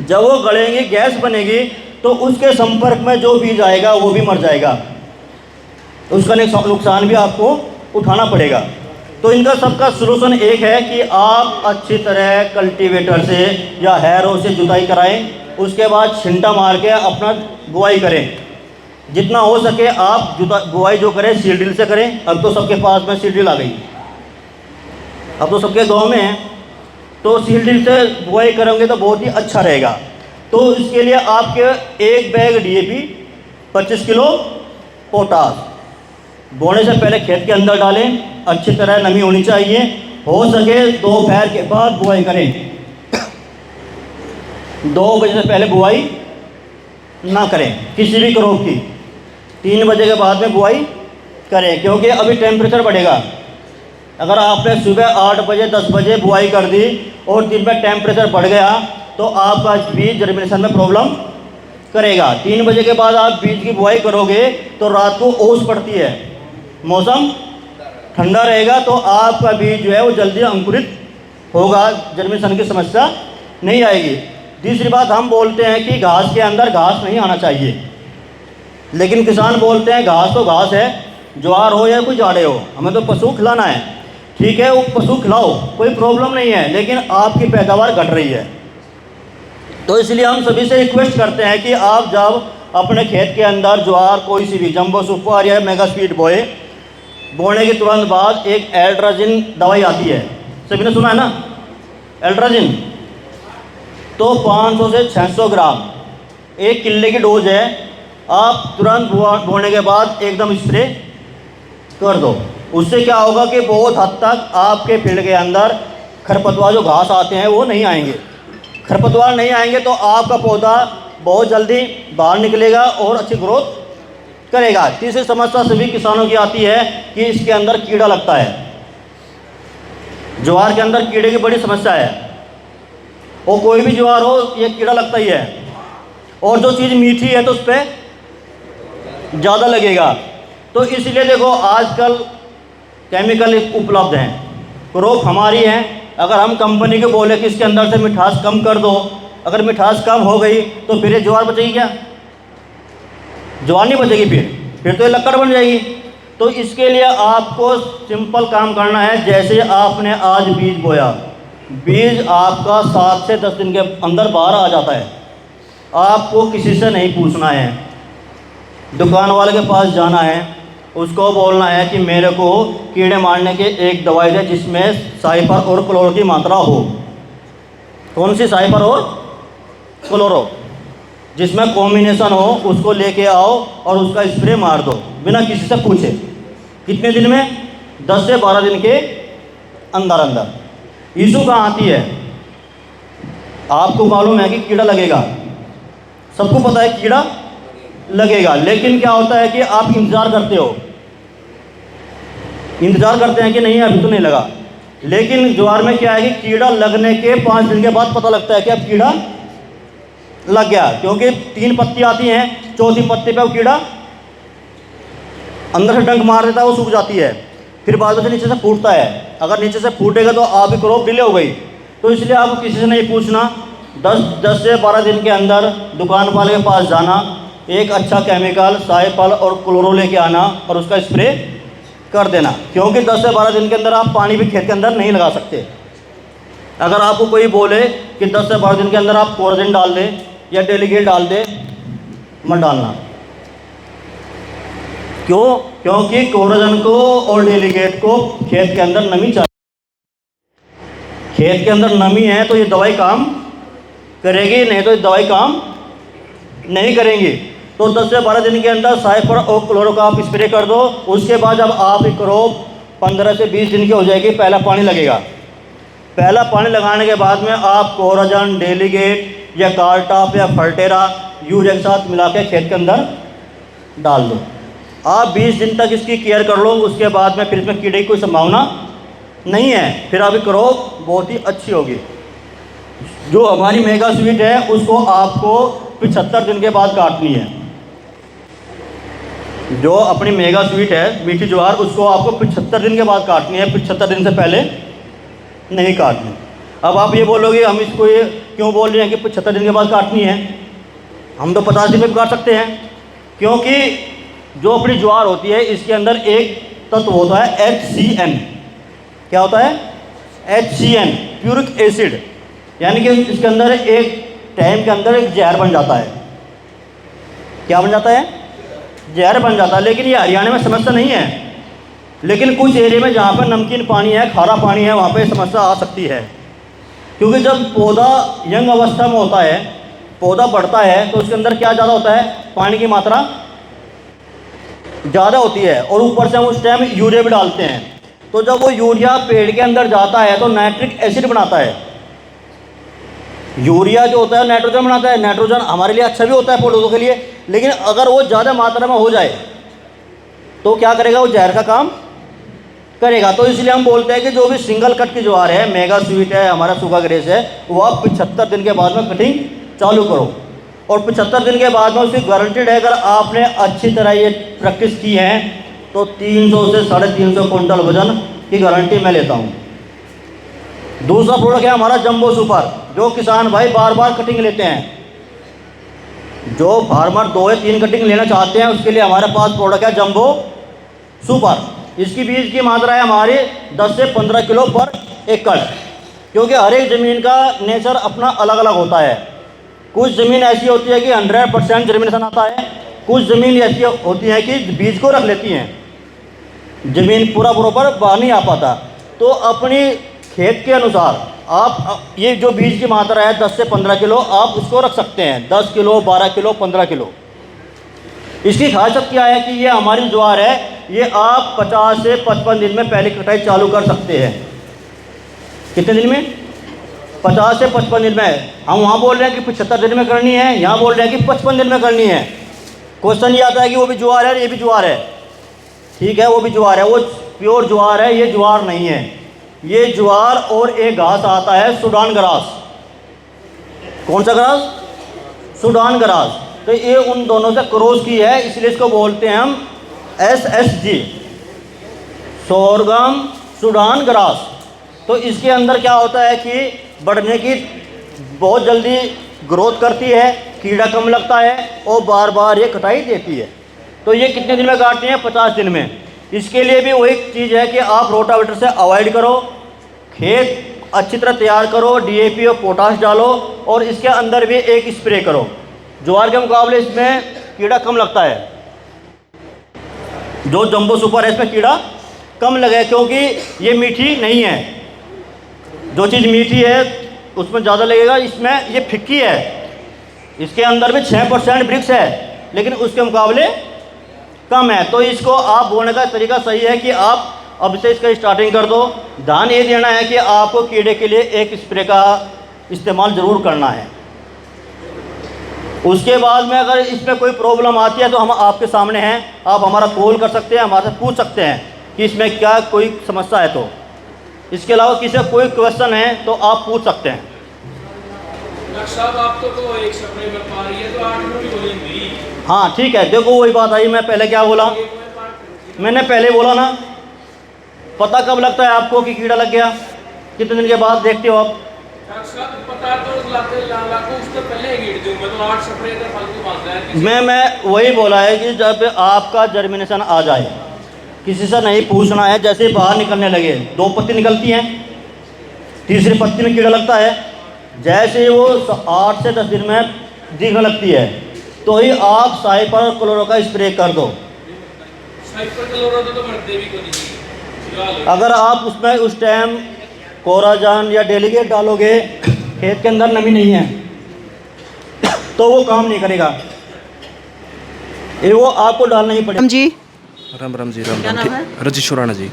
जब वो गलेंगी, गैस बनेगी, तो उसके संपर्क में जो बीज आएगा वो भी मर जाएगा, उसका नुकसान भी आपको उठाना पड़ेगा। तो इनका सबका सलूशन एक है कि आप अच्छी तरह कल्टीवेटर से या हैरो से जुताई कराएं, उसके बाद छिंटा मार के अपना बुआई करें। जितना हो सके आप बुआई जो करें सीड ड्रिल से करें। अब तो सबके पास में सीड ड्रिल आ गई, अब तो सबके गांव में है, तो सीड ड्रिल से बुआई करेंगे तो बहुत ही अच्छा रहेगा। तो इसके लिए आपके एक बैग DAP, 25 किलो पोटास बोने से पहले खेत के अंदर डालें। अच्छी तरह नमी होनी चाहिए। हो सके दोपहर के बाद बुआई करें, 2 बजे से पहले बुआई ना करें किसी भी क्रॉप की। 3 बजे के बाद में बुआई करें, क्योंकि अभी टेम्परेचर बढ़ेगा। अगर आपने सुबह 8 बजे 10 बजे बुआई कर दी और दिन में टेम्परेचर बढ़ गया तो आपका बीज जर्मिनेशन में प्रॉब्लम करेगा। 3 बजे के बाद आप बीज की बुआई करोगे तो रात को ओस पड़ती है, मौसम ठंडा रहेगा, तो आपका बीज जो है वो जल्दी अंकुरित होगा, जर्मिनेशन की समस्या नहीं आएगी। तीसरी बात, हम बोलते हैं कि घास के अंदर घास नहीं आना चाहिए, लेकिन किसान बोलते हैं घास तो घास है, ज्वार हो या कोई जाड़े हो, हमें तो पशु खिलाना है। ठीक है, वो पशु खिलाओ, कोई प्रॉब्लम नहीं है, लेकिन आपकी पैदावार घट रही है। तो इसलिए हम सभी से रिक्वेस्ट करते हैं कि आप जब अपने खेत के अंदर ज्वार, कोई सी भी जंबो सुपर या मेगा स्पीड बोने के तुरंत बाद एक एल्ट्राजिन दवाई आती है, सभी ने सुना है ना, एल्ट्राजिन। तो 500 से 600 ग्राम 1 किले की डोज है। आप तुरंत बोने के बाद एकदम स्प्रे कर दो। उससे क्या होगा कि बहुत हद तक आपके फील्ड के अंदर खरपतवार जो घास आते हैं वो नहीं आएंगे। खरपतवार नहीं आएंगे तो आपका पौधा बहुत जल्दी बाहर निकलेगा और अच्छी ग्रोथ करेगा। तीसरी समस्या सभी किसानों की आती है कि इसके अंदर कीड़ा लगता है। ज्वार के अंदर कीड़े की बड़ी समस्या है, और कोई भी ज्वार हो ये कीड़ा लगता ही है, और जो चीज़ मीठी है तो उस पर ज़्यादा लगेगा। तो इसलिए देखो आजकल केमिकल उपलब्ध हैं, क्रॉप हमारी है। अगर हम कंपनी को बोले कि इसके अंदर से मिठास कम कर दो, अगर मिठास कम हो गई तो फिर ये ज्वार बचेगी क्या? ज्वार नहीं बचेगी, फिर तो ये लक्कड़ बन जाएगी। तो इसके लिए आपको सिंपल काम करना है। जैसे आपने आज बीज बोया, बीज आपका 7 से 10 दिन के अंदर बाहर आ जाता है। आपको किसी से नहीं पूछना है, दुकान वाले के पास जाना है, उसको बोलना है कि मेरे को कीड़े मारने के एक दवाई दे जिसमें साइफर और क्लोरो की मात्रा हो। कौन सी साइफर और क्लोरो? जिसमें कॉम्बिनेशन हो, उसको लेके आओ और उसका स्प्रे मार दो बिना किसी से पूछे। कितने दिन में? 10 से 12 दिन के अंदर अंदर। इशू कहाँ आती है? आपको मालूम है कि कीड़ा लगेगा, सबको पता है कीड़ा लगेगा, लेकिन क्या होता है कि आप इंतज़ार करते हो, इंतज़ार करते हैं कि नहीं अभी तो नहीं लगा। लेकिन ज्वार में क्या है कि कीड़ा लगने के 5 दिन के बाद पता लगता है कि अब कीड़ा लग गया, क्योंकि 3 पत्ती आती हैं, 4थी पत्ती पे वो कीड़ा अंदर से डंक मार देता है, वो सूख जाती है, फिर बाद में नीचे से फूटता है। अगर नीचे से फूटेगा तो आपकी क्रॉप डिले हो गई। तो इसलिए आपको किसी से नहीं पूछना, 10 से 12 दिन के अंदर दुकान वाले के पास जाना, एक अच्छा केमिकल साइफल और क्लोरो लेके आना और उसका स्प्रे कर देना, क्योंकि 10 से 12 दिन के अंदर आप पानी भी खेत के अंदर नहीं लगा सकते। अगर आपको कोई बोले कि 10 से 12 दिन के अंदर आप कोरोजिन डाल दें या डेलीगेट डाल दे, मत डालना। क्यों? क्योंकि कोरोजन को और डेलीगेट को खेत के अंदर नमी चाहिए। खेत के अंदर नमी है तो ये दवाई काम करेगी, नहीं तो ये दवाई काम नहीं करेंगी। तो 10 से 12 दिन के अंदर साइफर और क्लोरो का आप स्प्रे कर दो। उसके बाद जब आपकी क्रॉप 15 से 20 दिन की हो जाएगी, पहला पानी लगेगा। पहला पानी लगाने के बाद में आप कोरोजन, डेलीगेट या कार्टाप या फर्टेरा यूरिया के साथ मिला के खेत के अंदर डाल दो। आप 20 दिन तक इसकी केयर कर लो, उसके बाद में फिर इसमें कीड़े की कोई संभावना नहीं है, फिर आपकी क्रॉप बहुत ही अच्छी होगी। जो हमारी मेगा स्वीट है उसको आपको 75 दिन के बाद काटनी है। जो अपनी मेगा स्वीट है मीठी ज्वार, उसको आपको 75 दिन के बाद काटनी है, 75 दिन से पहले नहीं काटनी। अब आप ये बोलोगे हम इसको ये क्यों बोल रहे हैं कि 75 दिन के बाद काटनी है, हम तो 50 दिन में काट सकते हैं। क्योंकि जो अपनी ज्वार होती है इसके अंदर एक तत्व होता है HCN। क्या होता है? HCN, prussic acid. यानी कि इसके अंदर एक टाइम के अंदर एक जहर बन जाता है। क्या बन जाता है? जहर बन जाता है। लेकिन ये हरियाणा में समस्या नहीं है, लेकिन कुछ एरिया में जहाँ पर नमकीन पानी है, खारा पानी है, वहाँ पे समस्या आ सकती है। क्योंकि जब पौधा यंग अवस्था में होता है, पौधा बढ़ता है, तो उसके अंदर क्या ज़्यादा होता है? पानी की मात्रा ज़्यादा होती है, और ऊपर से हम उस टाइम यूरिया भी डालते हैं। तो जब वो यूरिया पेड़ के अंदर जाता है तो नाइट्रिक एसिड बनाता है। यूरिया जो होता है नाइट्रोजन बनाता है। नाइट्रोजन हमारे लिए अच्छा भी होता है पौधों के लिए, लेकिन अगर वो ज़्यादा मात्रा में हो जाए तो क्या करेगा? वो जहर का काम करेगा। तो इसलिए हम बोलते हैं कि जो भी सिंगल कट की ज्वार है, मेगा स्वीट है, हमारा सूखा ग्रेस है, वो आप 75 दिन के बाद में कटिंग चालू करो। और 75 दिन के बाद में उसकी गारंटीड है, अगर आपने अच्छी तरह ये प्रैक्टिस की है तो 300 से 350 कुंटल वजन की गारंटी मैं लेता हूँ। दूसरा प्रोडक्ट है हमारा जंबो सुपर, जो किसान भाई बार बार कटिंग लेते हैं। जो फार्मर 2 या 3 कटिंग लेना चाहते हैं उसके लिए हमारे पास प्रोडक्ट है जंबो सुपर। इसकी बीज की मात्रा है हमारी 10 से 15 किलो पर एकड़। क्योंकि हर एक ज़मीन का नेचर अपना अलग अलग होता है। कुछ ज़मीन ऐसी होती है कि 100% जर्मिनेशन आता है, कुछ ज़मीन ऐसी होती है कि बीज को रख लेती हैं, ज़मीन पूरा बराबर बाहर नहीं आ पाता। तो अपनी खेत के अनुसार आप ये जो बीज की मात्रा है 10 से 15 किलो आप उसको रख सकते हैं। 10 किलो, 12 किलो, 15 किलो। इसकी खासियत क्या है कि ये हमारी ज्वार है, ये आप 50 से 55 दिन में पहले कटाई चालू कर सकते हैं। कितने दिन में? 50 से 55 दिन में। हम वहाँ बोल रहे हैं कि 75 दिन में करनी है, यहाँ बोल रहे हैं कि 55 दिन में करनी है। क्वेश्चन ये आता है कि वो भी ज्वार है, ये भी ज्वार है। ठीक है, वो भी ज्वार है, वो प्योर ज्वार है, ये ज्वार नहीं है। ये ज्वार और एक घास आता है सूडान ग्रास। कौन सा ग्रास? Sudan grass. तो ये उन दोनों से क्रॉस की है, इसलिए इसको बोलते हैं हम SSG, सोरगम सूडान ग्रास। तो इसके अंदर क्या होता है कि बढ़ने की बहुत जल्दी ग्रोथ करती है, कीड़ा कम लगता है और बार बार ये कटाई देती है। तो ये कितने दिन में काटती है? 50 दिन में। इसके लिए भी वही चीज़ है कि आप रोटावेटर से अवॉइड करो, खेत अच्छी तरह तैयार करो, DAP और पोटाश डालो, और इसके अंदर भी एक स्प्रे करो। ज्वार के मुकाबले इसमें कीड़ा कम लगता है। जो जंबो सुपर है इसमें कीड़ा कम लगे, क्योंकि ये मीठी नहीं है। जो चीज़ मीठी है उसमें ज़्यादा लगेगा, इसमें ये फिक्की है। इसके अंदर भी 6% ब्रिक्स है, लेकिन उसके मुकाबले कम है। तो इसको आप बोने का तरीका सही है कि आप अब से इसका स्टार्टिंग कर दो। ध्यान ये देना है कि आपको कीड़े के लिए एक स्प्रे का इस्तेमाल ज़रूर करना है। उसके बाद में अगर इसमें कोई प्रॉब्लम आती है तो हम आपके सामने हैं, आप हमारा कॉल कर सकते हैं, हमारे से पूछ सकते हैं कि इसमें क्या कोई समस्या है। तो इसके अलावा किसी का कोई क्वेश्चन है तो आप पूछ सकते हैं। डॉक्टर साहब आप तो एक स्प्रे में पा रही है तो 8 मिनट की बोलेंगी। हाँ ठीक है, देखो वही बात आई, मैं पहले क्या बोला? मैंने पहले बोला ना, पता कब लगता है आपको कि कीड़ा लग गया? कितने दिन के बाद देखते हो आप? डॉक्टर साहब पता तो लाते उससे पहले गिर दूँ मैं तो 8 स्प्रे का फालतू बांध रहा है। मैं वही बोला है कि जब आपका जर्मिनेशन आ जाए, किसी से नहीं पूछना है। जैसे बाहर निकलने लगे, 2 पत्ती निकलती हैं, तीसरी पत्ती में कीड़ा लगता है, जैसे वो 8 से 10 दिन में दिखने लगती है तो ही आप साइपर क्लोरो का स्प्रे कर दो। साइपर क्लोरो तो मरते भी को नहीं। अगर आप उसमें उस टाइम कोराजान या डेलीगेट डालोगे, खेत के अंदर नमी नहीं है तो वो काम नहीं करेगा, ये वो आपको डालना ही पड़ेगा। जी राम राम जी, राम क्या राम। नाम है? रजिश राणा जी।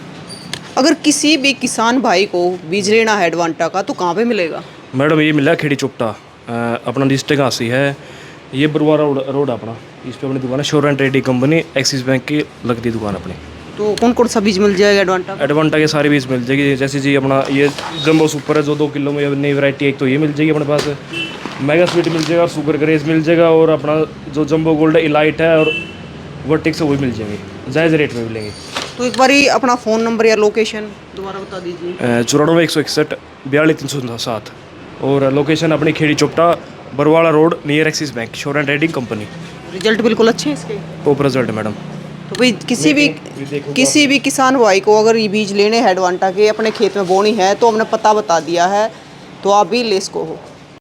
अगर किसी भी किसान भाई को बीज लेना है एडवांटा का तो कहाँ पे मिलेगा? मैडम ये मिला खेड़ी चुपटा, अपना डिस्ट्रिक्ट हासी है, ये बरुआ रोड अपना इस पे अपनी दुकान है, sure and trading company, axis bank की लगती दुकान अपनी। तो कौन कौन सा बीज मिल जाएगा एडवांटा? एडवांटा के सारे बीज मिल जाएगी, जैसे जी अपना ये जंबो सुपर है जो 2 किलो में नई वैरायटी, एक तो ये मिल जाएगी अपने पास, मेगा स्वीट मिल जाएगा, सुगर ग्रेस मिल जाएगा, और अपना जो जंबो गोल्ड इलाइट है और वर्टिक्स है वो मिल जाएंगे, जायज़ रेट में मिलेंगे। तो एक बारी अपना फ़ोन नंबर या लोकेशन दोबारा बता दीजिए। 94 161 42 307 और लोकेशन अपनी Kheri Chopta Barwara road near Axis Bank, sure and trading company. Result बिल्कुल अच्छे हैं इसके। टॉप रिजल्ट है मैडम। तो भाई किसी भी किसान भाई को अगर ये बीज लेने हैं एडवांटा के, अपने खेत में बोनी है, तो हमने पता बता दिया है, तो आप भी ले इसको हो।